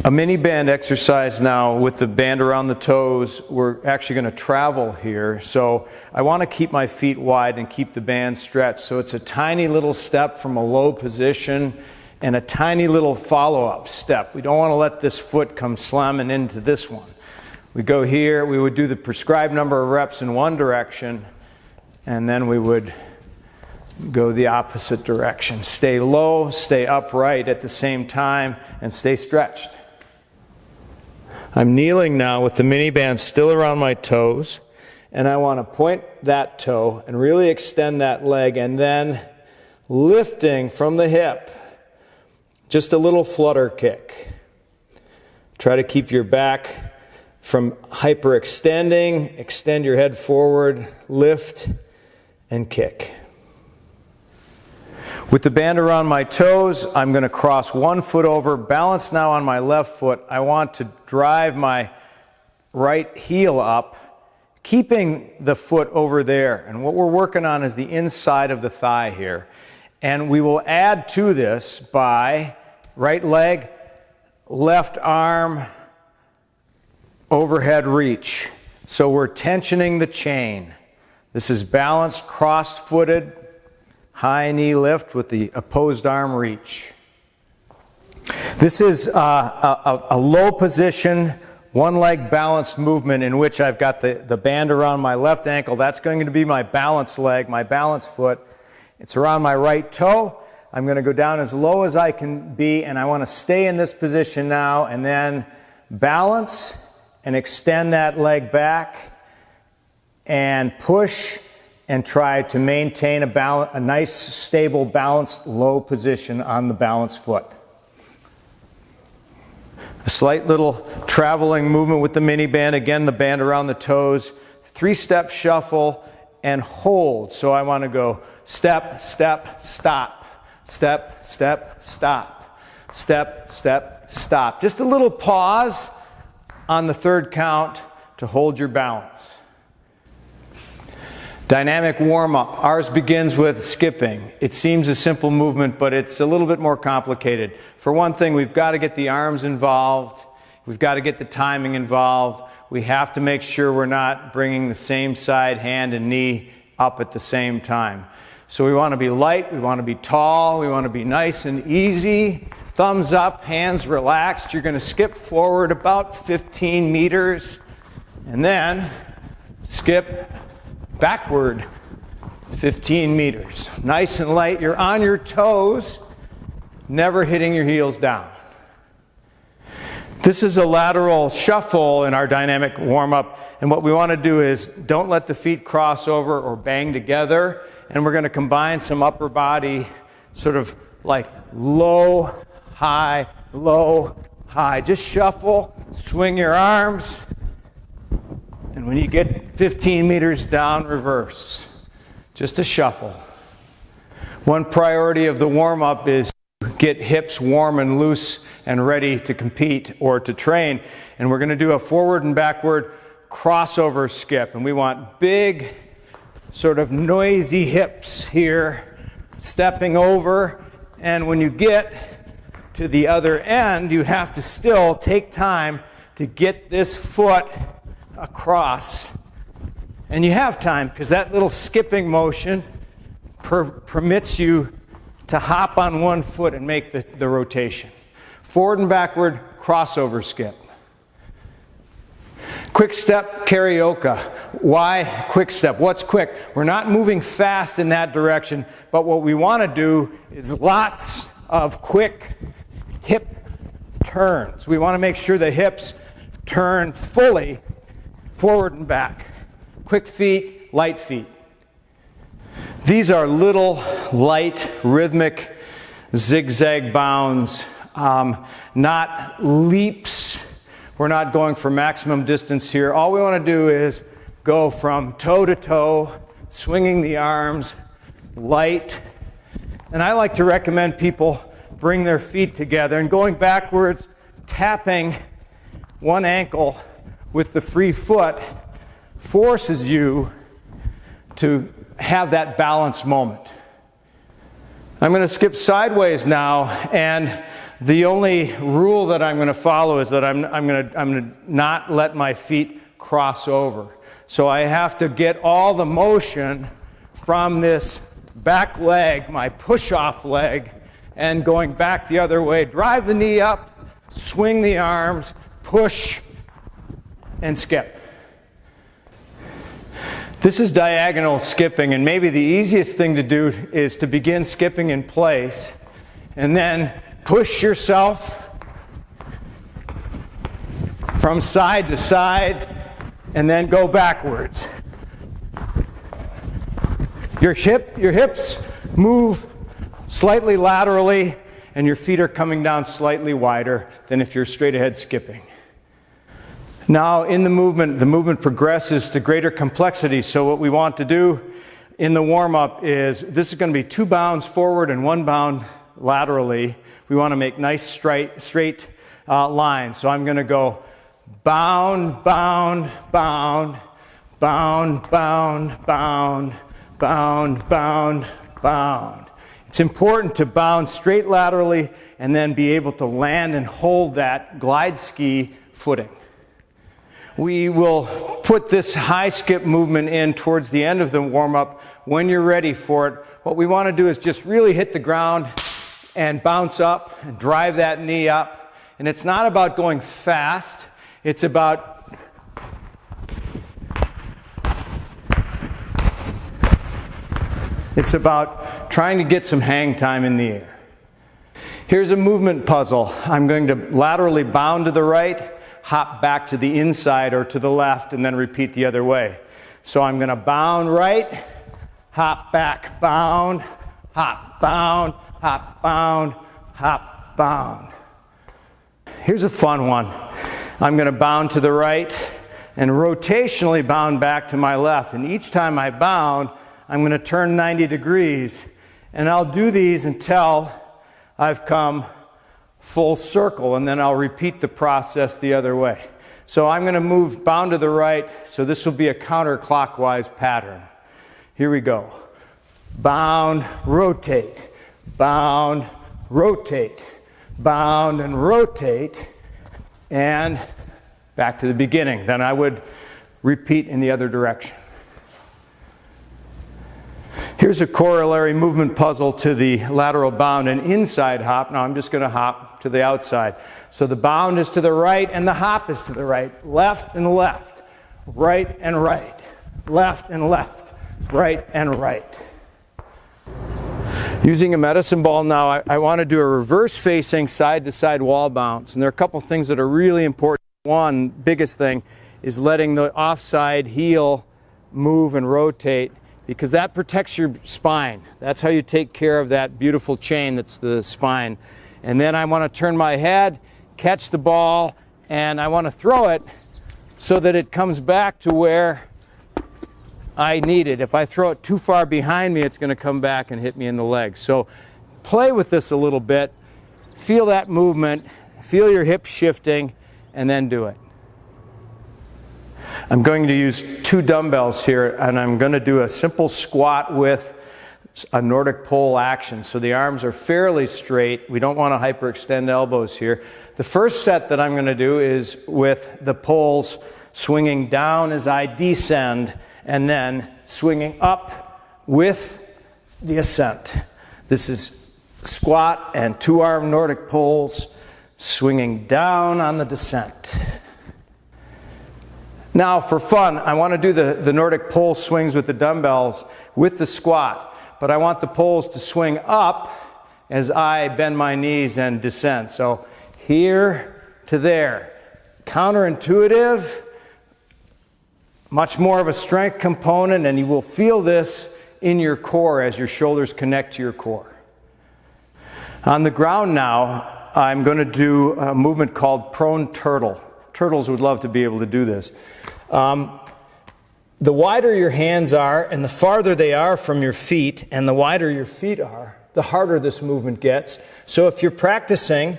A mini band exercise now with the band around the toes. We're actually going to travel here, so I want to keep my feet wide and keep the band stretched. So it's a tiny little step from a low position and a tiny little follow-up step. We don't want to let this foot come slamming into this one. We go here, we would do the prescribed number of reps in one direction, and then we would go the opposite direction. Stay low, stay upright at the same time, and stay stretched. I'm kneeling now with the mini band still around my toes, and I want to point that toe and really extend that leg, and then lifting from the hip, just a little flutter kick. Try to keep your back from hyperextending, extend your head forward, lift, and kick. With the band around my toes, I'm going to cross one foot over, balance now on my left foot. I want to drive my right heel up, keeping the foot over there. And what we're working on is the inside of the thigh here. And we will add to this by right leg, left arm, overhead reach. So we're tensioning the chain. This is balanced, cross-footed, high knee lift with the opposed arm reach. This is a low position, one leg balanced movement in which I've got the band around my left ankle. That's going to be my balance leg, my balance foot. It's around my right toe. I'm going to go down as low as I can be, and I want to stay in this position now, and then balance and extend that leg back and push and try to maintain a nice, stable, balanced, low position on the balanced foot. A slight little traveling movement with the mini band. Again, the band around the toes. 3-step shuffle and hold. So I want to go step, step, stop. Step, step, stop. Step, step, stop. Just a little pause on the third count to hold your balance. Dynamic warm-up. Ours begins with skipping. It seems a simple movement, but it's a little bit more complicated. For one thing, we've got to get the arms involved. We've got to get the timing involved. We have to make sure we're not bringing the same side hand and knee up at the same time. So we want to be light, we want to be tall, we want to be nice and easy. Thumbs up, hands relaxed. You're going to skip forward about 15 meters and then skip backward 15 meters. Nice and light. You're on your toes, never hitting your heels down. This is a lateral shuffle in our dynamic warm-up, and what we want to do is don't let the feet cross over or bang together, and we're going to combine some upper body sort of like low, high, low, high. Just shuffle, swing your arms, and when you get 15 meters down, reverse. Just a shuffle. One priority of the warm-up is to get hips warm and loose and ready to compete or to train. And we're going to do a forward and backward crossover skip. And we want big, sort of noisy hips here, stepping over. And when you get to the other end, you have to still take time to get this foot across. And you have time because that little skipping motion permits you to hop on one foot and make the rotation. Forward and backward crossover skip. Quick step carioca. Why quick step? What's quick? We're not moving fast in that direction, but what we want to do is lots of quick hip turns. We want to make sure the hips turn fully forward and back. Quick feet, light feet. These are little, light, rhythmic zigzag bounds, not leaps. We're not going for maximum distance here. All we want to do is go from toe to toe, swinging the arms, light. And I like to recommend people bring their feet together and going backwards, tapping one ankle with the free foot forces you to have that balance moment. I'm going to skip sideways now, and the only rule that I'm going to follow is that I'm going to not let my feet cross over. So I have to get all the motion from this back leg, my push-off leg, and going back the other way. Drive the knee up, swing the arms, push, and skip. This is diagonal skipping, and maybe the easiest thing to do is to begin skipping in place and then push yourself from side to side and then go backwards. Your hips move slightly laterally and your feet are coming down slightly wider than if you're straight ahead skipping. Now in the movement progresses to greater complexity. So what we want to do in the warm-up is, this is going to be 2 bounds forward and 1 bound laterally. We want to make nice straight lines. So I'm going to go bound, bound, bound, bound, bound, bound, bound, bound, bound. It's important to bound straight laterally and then be able to land and hold that glide ski footing. We will put this high skip movement in towards the end of the warm-up. When you're ready for it, what we want to do is just really hit the ground and bounce up and drive that knee up. And it's not about going fast, it's about trying to get some hang time in the air. Here's a movement puzzle. I'm going to laterally bound to the right, hop back to the inside or to the left, and then repeat the other way. So I'm going to bound right, hop back, bound, hop, bound, hop, bound, hop, bound. Here's a fun one. I'm going to bound to the right and rotationally bound back to my left. And each time I bound, I'm going to turn 90 degrees. And I'll do these until I've come full circle, and then I'll repeat the process the other way. So I'm going to move bound to the right, so this will be a counter-clockwise pattern. Here we go. Bound, rotate, bound, rotate, bound and rotate, and back to the beginning. Then I would repeat in the other direction. Here's a corollary movement puzzle to the lateral bound, an inside hop. Now I'm just going to hop to the outside. So the bound is to the right and the hop is to the right. Left and left, right and right, left and left, right and right. Using a medicine ball now, I want to do a reverse facing side to side wall bounce. And there are a couple things that are really important. One biggest thing is letting the offside heel move and rotate, because that protects your spine. That's how you take care of that beautiful chain that's the spine. And then I want to turn my head, catch the ball, and I want to throw it so that it comes back to where I need it. If I throw it too far behind me, it's going to come back and hit me in the leg. So play with this a little bit. Feel that movement, feel your hips shifting, and then do it. I'm going to use 2 dumbbells here, and I'm going to do a simple squat with a Nordic pole action. So the arms are fairly straight. We don't want to hyperextend elbows here. The first set that I'm going to do is with the poles swinging down as I descend, and then swinging up with the ascent. This is squat and 2-arm Nordic poles swinging down on the descent. Now for fun, I want to do the Nordic pole swings with the dumbbells with the squat, but I want the poles to swing up as I bend my knees and descend. So here to there. Counterintuitive, much more of a strength component, and you will feel this in your core as your shoulders connect to your core. On the ground now, I'm going to do a movement called prone turtle. Turtles would love to be able to do this. The wider your hands are and the farther they are from your feet, and the wider your feet are, the harder this movement gets. So if you're practicing,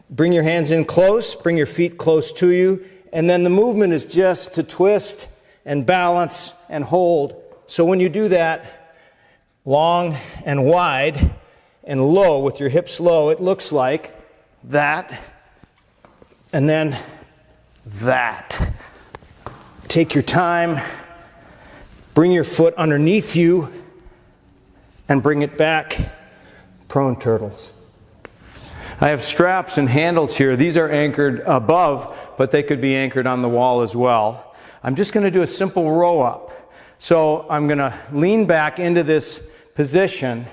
bring your hands in close, bring your feet close to you, and then the movement is just to twist and balance and hold. So when you do that, long and wide and low with your hips low, it looks like that, and then that. Take your time, bring your foot underneath you, and bring it back, prone turtles. I have straps and handles here. These are anchored above, but they could be anchored on the wall as well. I'm just going to do a simple row up. So I'm going to lean back into this position,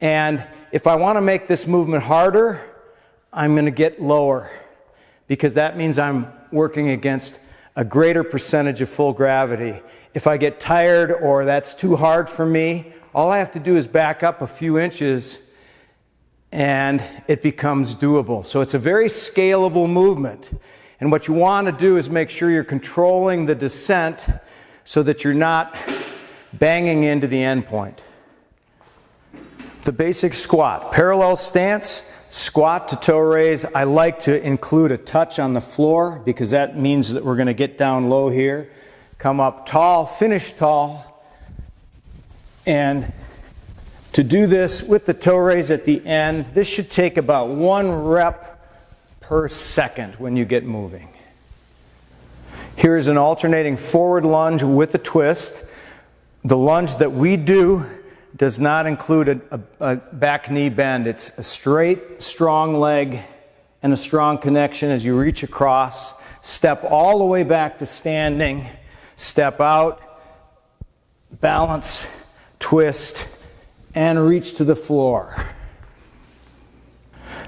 and if I want to make this movement harder, I'm going to get lower, because that means I'm working against a greater percentage of full gravity. If I get tired or that's too hard for me, all I have to do is back up a few inches and it becomes doable. So it's a very scalable movement. And what you want to do is make sure you're controlling the descent so that you're not banging into the end point. The basic squat, parallel stance, squat to toe raise. I like to include a touch on the floor because that means that we're going to get down low here. Come up tall, finish tall. And to do this with the toe raise at the end, this should take about 1 rep per second when you get moving. Here is an alternating forward lunge with a twist. The lunge that we do does not include a back knee bend. It's a straight, strong leg and a strong connection as you reach across. Step all the way back to standing. Step out, balance, twist, and reach to the floor.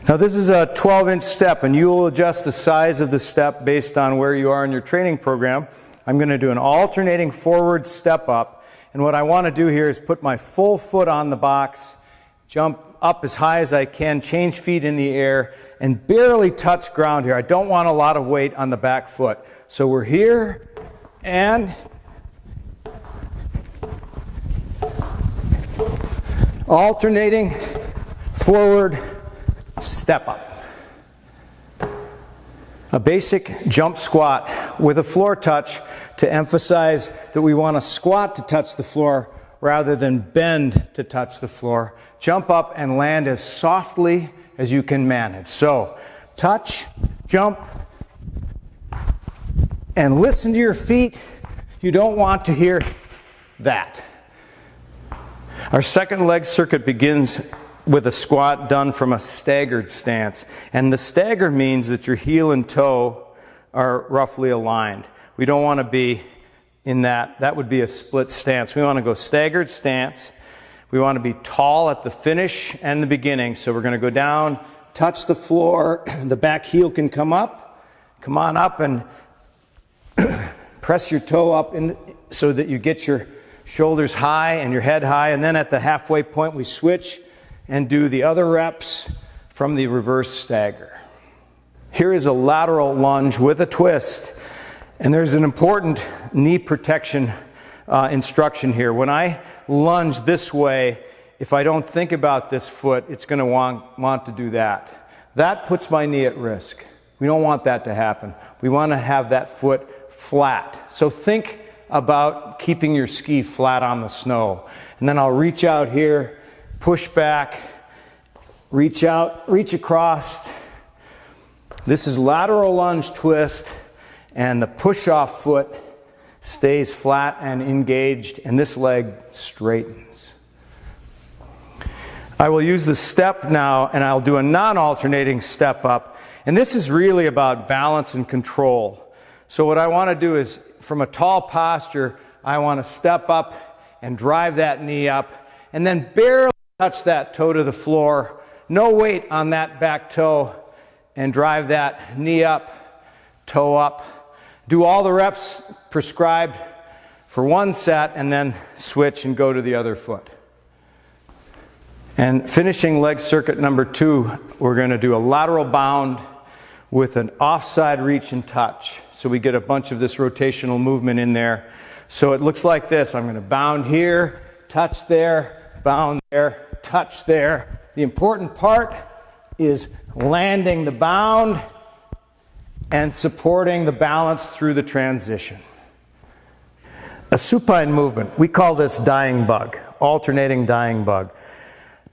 Now this is a 12-inch step, and you will adjust the size of the step based on where you are in your training program. I'm going to do an alternating forward step up. And what I want to do here is put my full foot on the box, jump up as high as I can, change feet in the air, and barely touch ground here. I don't want a lot of weight on the back foot. So we're here, and alternating forward step up. A basic jump squat with a floor touch to emphasize that we want to squat to touch the floor rather than bend to touch the floor. Jump up and land as softly as you can manage. So, touch, jump, and listen to your feet. You don't want to hear that. Our second leg circuit begins with a squat done from a staggered stance. And the stagger means that your heel and toe are roughly aligned. We don't want to be in that. That would be a split stance. We want to go staggered stance. We want to be tall at the finish and the beginning. So we're going to go down, touch the floor. The back heel can come up. Come on up and press your toe up so that you get your shoulders high and your head high. And then at the halfway point, we switch and do the other reps from the reverse stagger. Here is a lateral lunge with a twist. And there's an important knee protection instruction here. When I lunge this way, if I don't think about this foot, it's going to want to do that. That puts my knee at risk. We don't want that to happen. We want to have that foot flat. So think about keeping your ski flat on the snow. And then I'll reach out here, push back, reach out, reach across. This is lateral lunge twist. And the push-off foot stays flat and engaged, and this leg straightens. I will use the step now, and I'll do a non-alternating step up. And this is really about balance and control. So what I want to do is, from a tall posture, I want to step up and drive that knee up, and then barely touch that toe to the floor. No weight on that back toe, and drive that knee up, toe up. Do all the reps prescribed for one set and then switch and go to the other foot. And finishing leg circuit number 2, we're going to do a lateral bound with an offside reach and touch. So we get a bunch of this rotational movement in there. So it looks like this. I'm going to bound here, touch there, bound there, touch there. The important part is landing the bound and supporting the balance through the transition. A supine movement, we call this dying bug, alternating dying bug.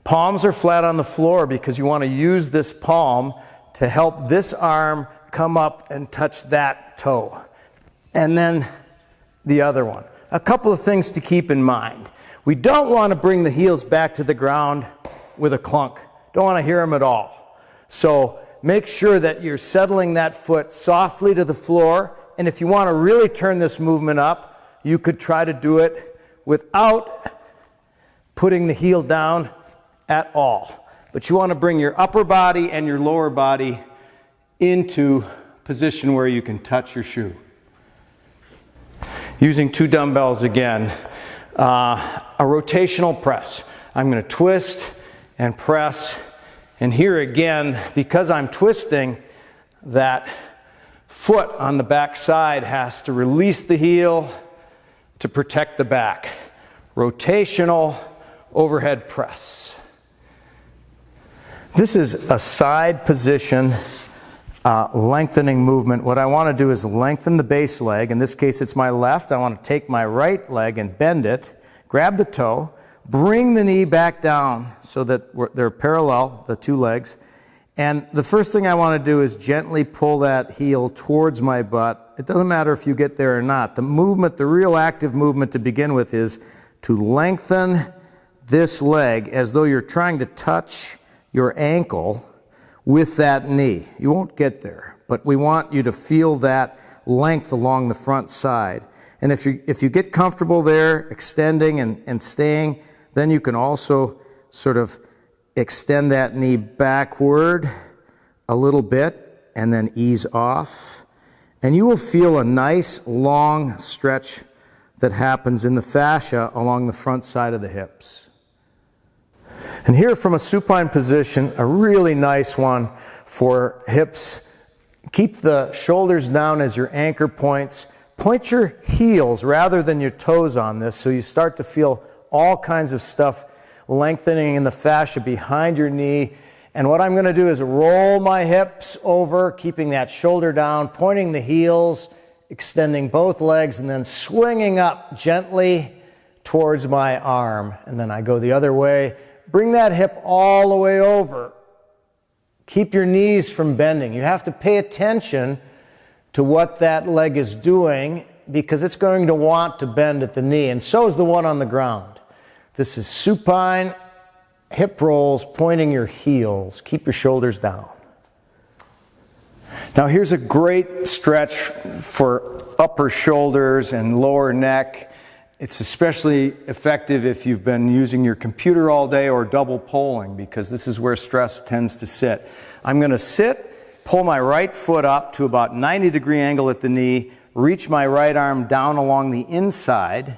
Palms are flat on the floor because you want to use this palm to help this arm come up and touch that toe. And then the other one. A couple of things to keep in mind. We don't want to bring the heels back to the ground with a clunk. Don't want to hear them at all. So make sure that you're settling that foot softly to the floor. And if you want to really turn this movement up, you could try to do it without putting the heel down at all. But you want to bring your upper body and your lower body into position where you can touch your shoe. Using 2 dumbbells again, a rotational press. I'm going to twist and press, and here again, because I'm twisting, that foot on the back side has to release the heel to protect the back. Rotational overhead press. This is a side position lengthening movement. What I want to do is lengthen the base leg. In this case, it's my left. I want to take my right leg and bend it, grab the toe, bring the knee back down so that they're parallel, the 2 legs. And the first thing I want to do is gently pull that heel towards my butt. It doesn't matter if you get there or not. The movement, the real active movement to begin with, is to lengthen this leg as though you're trying to touch your ankle with that knee. You won't get there, but we want you to feel that length along the front side. And if you get comfortable there, extending and staying, then you can also sort of extend that knee backward a little bit and then ease off. And you will feel a nice long stretch that happens in the fascia along the front side of the hips. And here from a supine position, a really nice one for hips. Keep the shoulders down as your anchor points. Point your heels rather than your toes on this, so you start to feel all kinds of stuff lengthening in the fascia behind your knee. And what I'm going to do is roll my hips over, keeping that shoulder down, pointing the heels, extending both legs, and then swinging up gently towards my arm. And then I go the other way. Bring that hip all the way over. Keep your knees from bending. You have to pay attention to what that leg is doing because it's going to want to bend at the knee, and so is the one on the ground. This is supine, hip rolls, pointing your heels. Keep your shoulders down. Now here's a great stretch for upper shoulders and lower neck. It's especially effective if you've been using your computer all day or double polling, because this is where stress tends to sit. I'm going to sit, pull my right foot up to about 90-degree angle at the knee, reach my right arm down along the inside,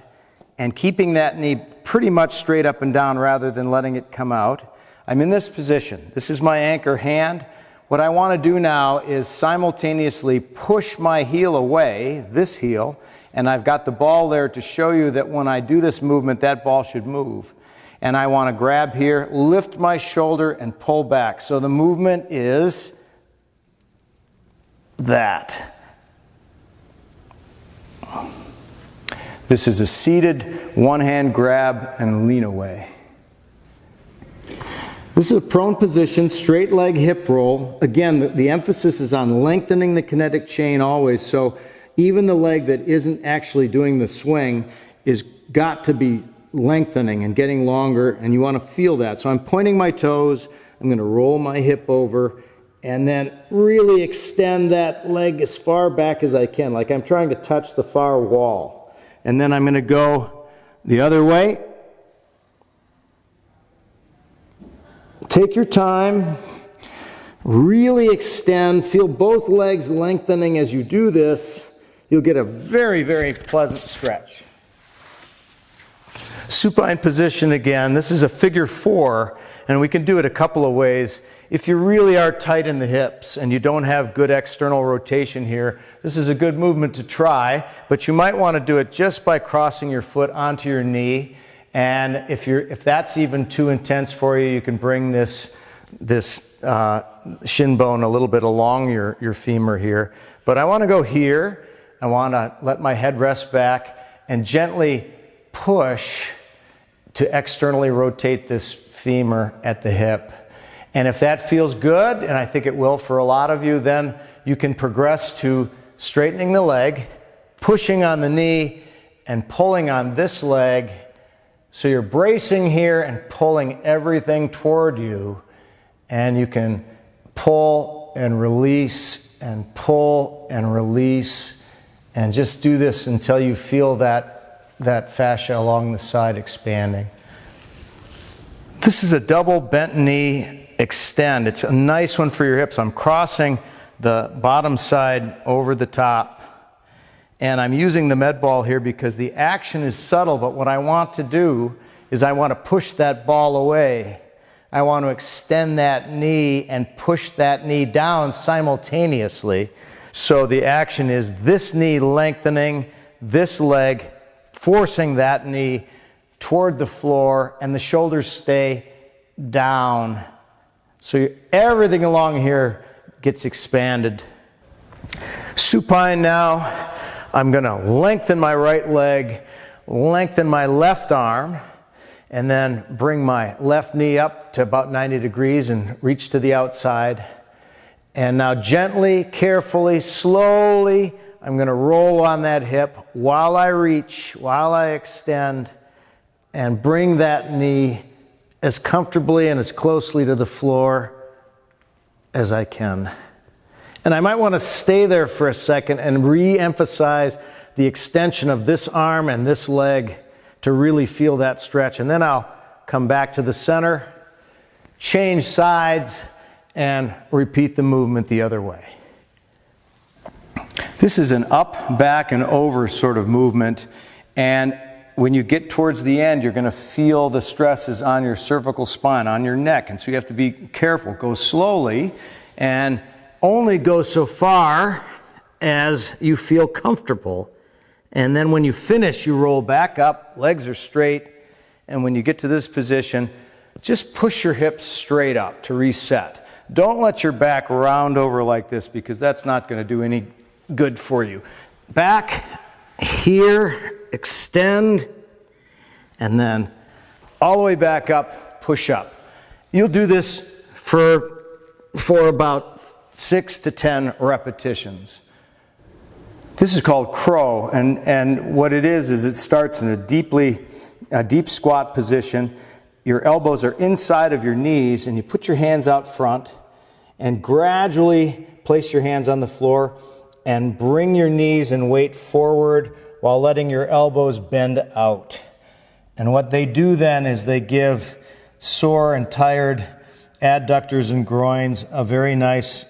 and keeping that knee pretty much straight up and down rather than letting it come out. I'm in this position. This is my anchor hand. What I want to do now is simultaneously push my heel away, this heel, and I've got the ball there to show you that when I do this movement, that ball should move. And I want to grab here, lift my shoulder, and pull back. So the movement is that. This is a seated one-hand grab and lean away. This is a prone position, straight leg hip roll. Again, the emphasis is on lengthening the kinetic chain always. So even the leg that isn't actually doing the swing is got to be lengthening and getting longer, and you want to feel that. So I'm pointing my toes, I'm going to roll my hip over, and then really extend that leg as far back as I can, like I'm trying to touch the far wall. And then I'm going to go the other way. Take your time, really extend, feel both legs lengthening as you do this. You'll get a very, very pleasant stretch. Supine position again. This is a figure 4, and we can do it a couple of ways. If you really are tight in the hips and you don't have good external rotation here, this is a good movement to try, but you might want to do it just by crossing your foot onto your knee. And if that's even too intense for you, you can bring this shin bone a little bit along your femur here. But I want to go here. I want to let my head rest back and gently push to externally rotate this femur at the hip. And if that feels good, and I think it will for a lot of you, then you can progress to straightening the leg, pushing on the knee, and pulling on this leg. So you're bracing here and pulling everything toward you, and you can pull and release and pull and release, and just do this until you feel that fascia along the side expanding. This is a double bent knee extend. It's a nice one for your hips. I'm crossing the bottom side over the top, and I'm using the med ball here because the action is subtle, but what I want to do is I want to push that ball away. I want to extend that knee and push that knee down simultaneously. So the action is this knee lengthening, this leg forcing that knee toward the floor, and the shoulders stay down. So everything along here gets expanded. Supine now. I'm going to lengthen my right leg, lengthen my left arm, and then bring my left knee up to about 90 degrees and reach to the outside. And now gently, carefully, slowly, I'm going to roll on that hip while I reach, while I extend, and bring that knee as comfortably and as closely to the floor as I can. And I might want to stay there for a second and re-emphasize the extension of this arm and this leg to really feel that stretch. And then I'll come back to the center, change sides, and repeat the movement the other way. This is an up, back, and over sort of movement. And when you get towards the end, you're going to feel the stresses on your cervical spine, on your neck. And so you have to be careful. Go slowly and only go so far as you feel comfortable. And then when you finish, you roll back up, legs are straight. And when you get to this position, just push your hips straight up to reset. Don't let your back round over like this, because that's not going to do any good for you. Back here, extend, and then all the way back up, push up. You'll do this for about 6 to 10 repetitions. This is called crow, and what it is it starts in a deep squat position. Your elbows are inside of your knees, and you put your hands out front and gradually place your hands on the floor and bring your knees and weight forward while letting your elbows bend out. And what they do then is they give sore and tired adductors and groins a very nice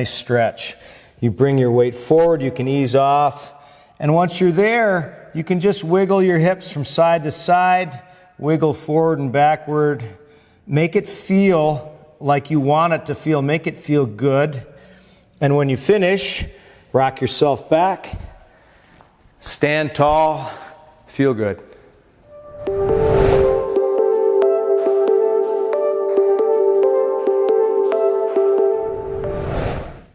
stretch. You bring your weight forward, you can ease off, and once you're there, you can just wiggle your hips from side to side, wiggle forward and backward. Make it feel like you want it to feel. Make it feel good. And when you finish, rock yourself back, stand tall, feel good.